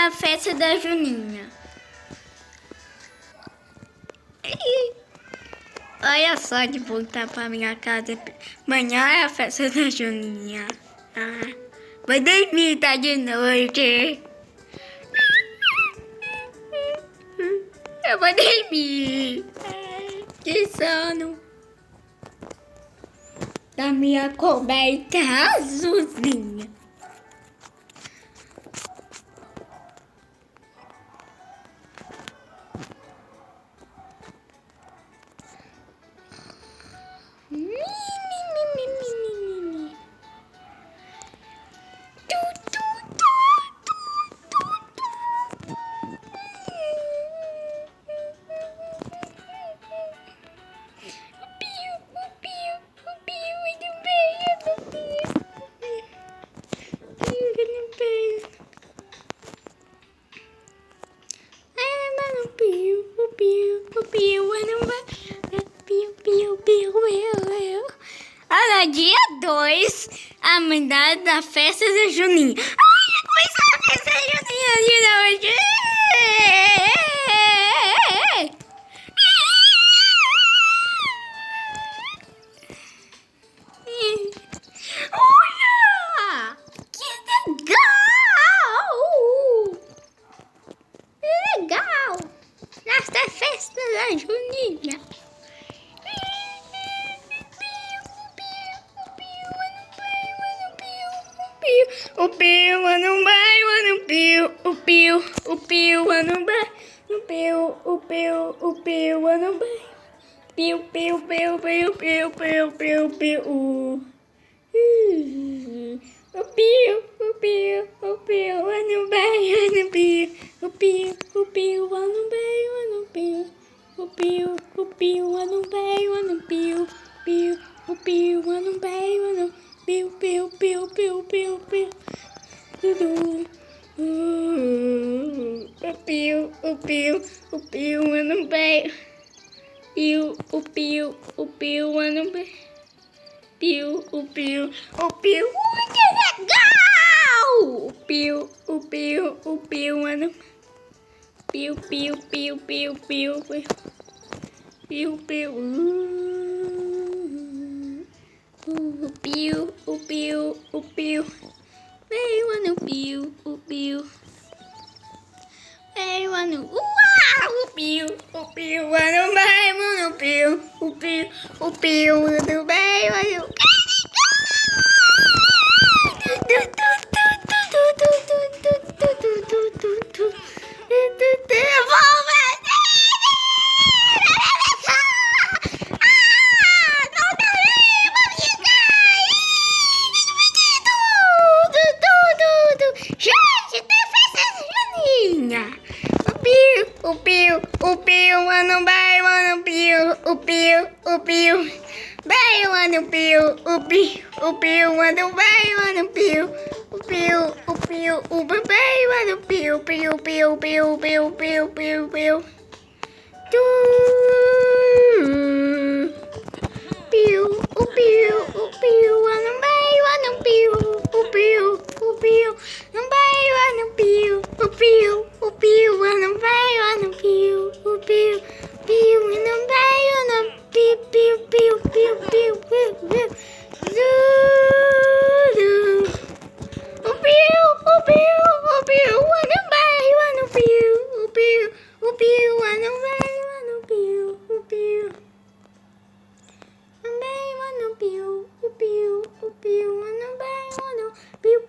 da festa da Juninha. Olha só de voltar pra minha casa. Amanhã é a festa da Juninha. Vou dormir, tá de noite. Eu vou dormir. Que sono. Da minha coberta azulzinha. Olha, dia 2, a mandada da festa da Juninha. Ai, já começou a festa da Juninha de noite. Olha, que legal! Que legal! Nesta festa da Juninha. O piu, não vai, mano, piu, o piu, não vai, o piu, não vai, piu, piu, piu, piu, piu, piu, piu, piu, o piu, não vai, mano, piu, o piu, não vai, mano, piu, o piu, não vai, mano, piu, o piu, não vai, mano, piu, piu, piu, piu, piu, piu. O piu, eu não veio. O piu, eu não veio. O piu, ui, que legal! O piu, eu não. Piu, piu, piu, piu, piu, piu, piu, o piu. Veio no piu, o piu. Veio no uau, o piu, não vai, mano, piu, no veio, o piu, mano, vai, mano, piu, o piu, vai, mano, piu, o piu, mano, vai, mano, piu, o vai, mano, piu, piu, tu, piu, mano, vai, mano, piu, não vai, mano, piu, mano, vai, mano, piu, não vai, mano, piu, o piu, mano, vai, mano, piu, mano, vai, mano, piu, não vai, mano, piu, mano, vai, mano, piu.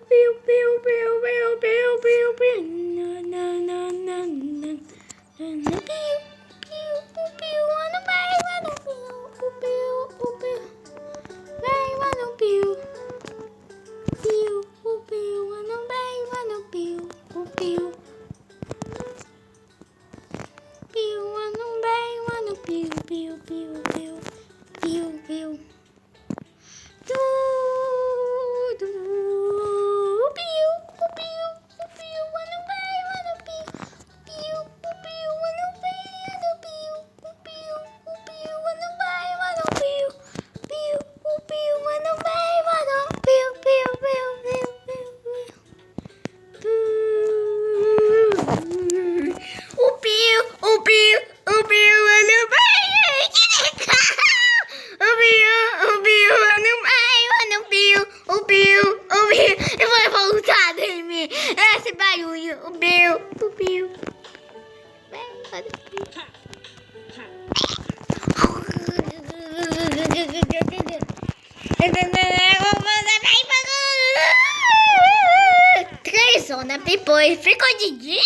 zona depois ficou de dia.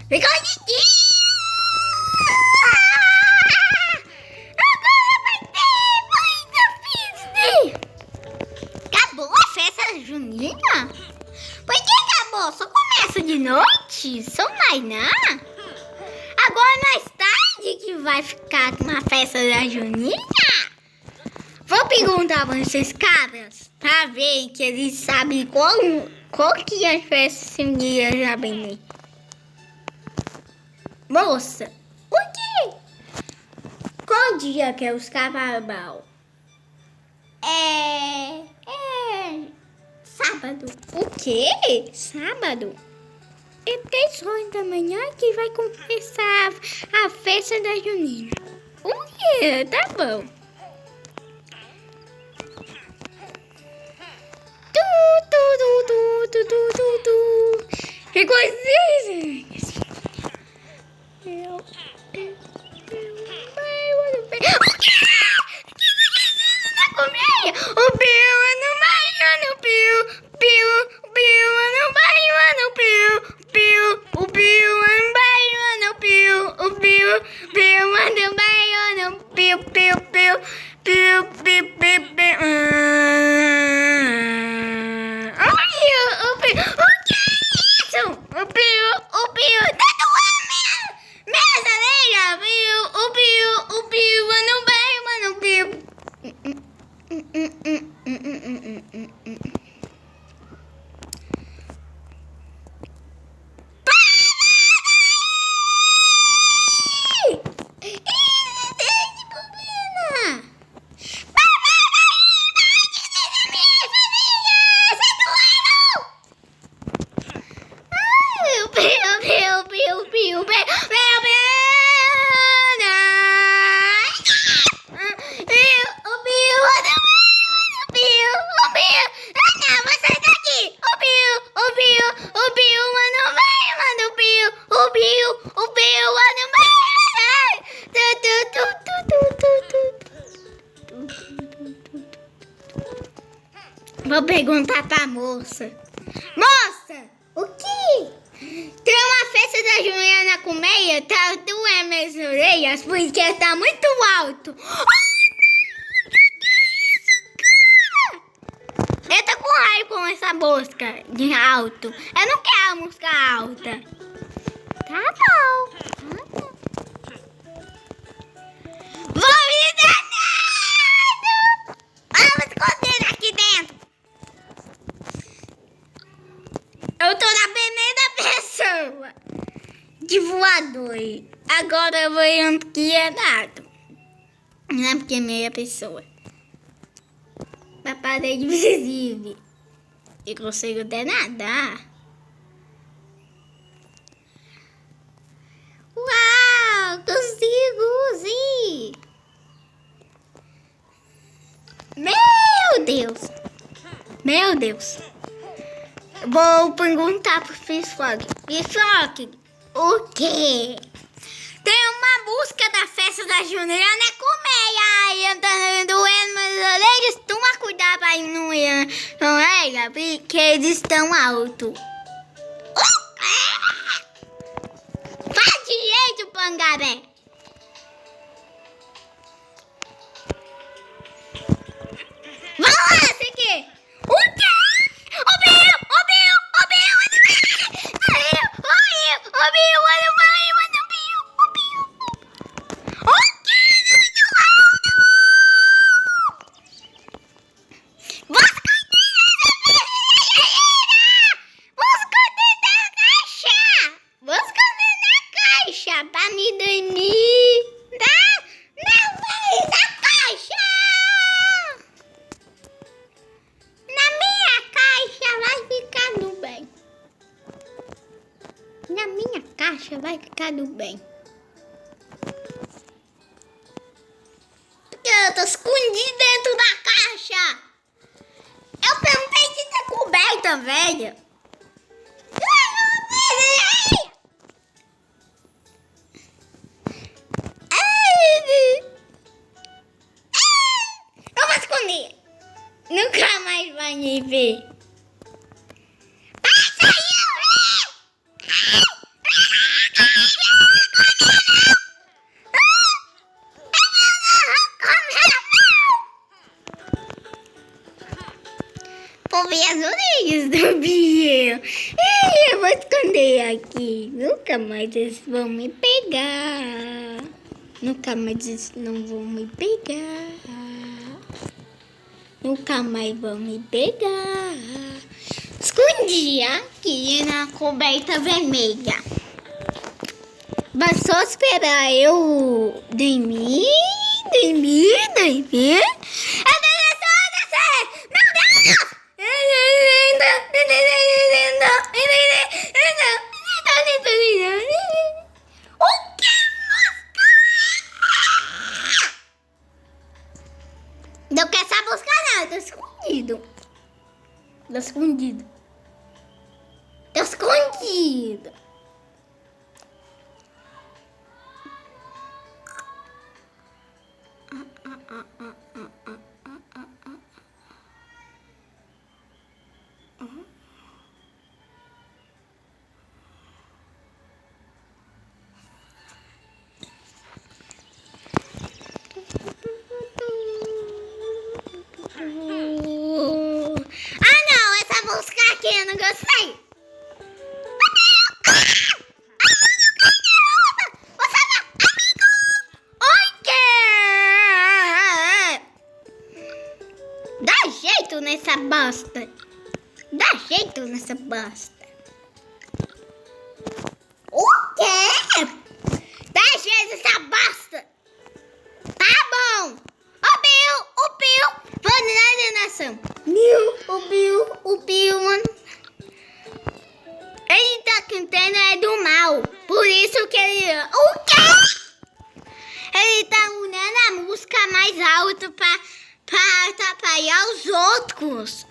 Ficou de dia. Agora vai ter muita festa. Acabou a festa junina? Por que acabou? Só começa de noite? Só mais não? Agora mais tarde que vai ficar uma festa da junina? Vou perguntar para esses caras pra ver que eles sabem qual que é a festa junina já bem. Moça, o quê? Qual dia que é os carnaval? Sábado. O quê? Sábado? É 10 horas da manhã que vai começar a festa da junina. O quê? Tá bom. Que coisinha! Vou perguntar pra moça. Moça, o que? Tem uma festa da Juliana com meia, tá doendo minhas orelhas porque tá muito alto. Eu tô com raiva com essa música de alto. Eu não quero música alta. Tá bom. Vou me danado! Vamos esconder aqui dentro. Eu tô na primeira pessoa de voador. Agora eu vou em piedade. Não é porque é meia pessoa. Na parede invisível. Eu consigo até nadar. Uau! Consigo sim! Meu Deus! Meu Deus! Vou perguntar pro Fishfog. Fishfog, o quê? Tem uma música da festa da Juliana com meia. Aí eu tô doendo meus orelhas. Toma cuidado pra não ir com ela, porque eles estão altos. Faz direito, pangaré. Vamos lá, esse aqui. O quê? O Bill! O Bill! O Bill! O Bill! Pra me dormir. Não vai da caixa. Na minha caixa vai ficar do bem. Na minha caixa vai ficar do bem. Eu tô escondido dentro da caixa. Eu perguntei se tá coberta, velho. aqui. Nunca mais eles vão me pegar. Nunca mais eles não vão me pegar. Nunca mais vão me pegar. Escondi aqui na coberta vermelha. Vai só esperar eu dormir. Eu descer. Meu Deus! O que, mosca? Não quer essa mosca não, tô escondido. Tô escondido. Tô escondido. Ah não, essa música aqui eu não gostei. Dá jeito nessa bosta. Dá jeito nessa bosta. O quê? Dá jeito nessa bosta. Tá bom. O Bill. Vamos na nação. O Bill, mano. Ele tá cantando é do mal. Por isso que ele... O quê? Ele tá usando a música mais alta pra atrapalhar os outros.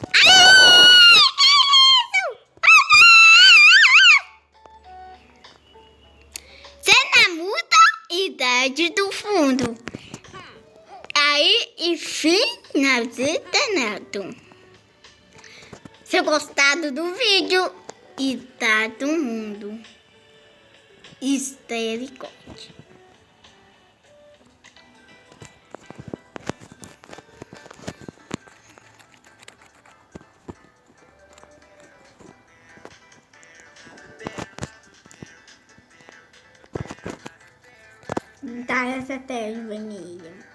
Cena muda idade do fundo. Aí, enfim, na internet. Se gostado do vídeo e tá do mundo. Misericórdia. Tá essa tela vermelha.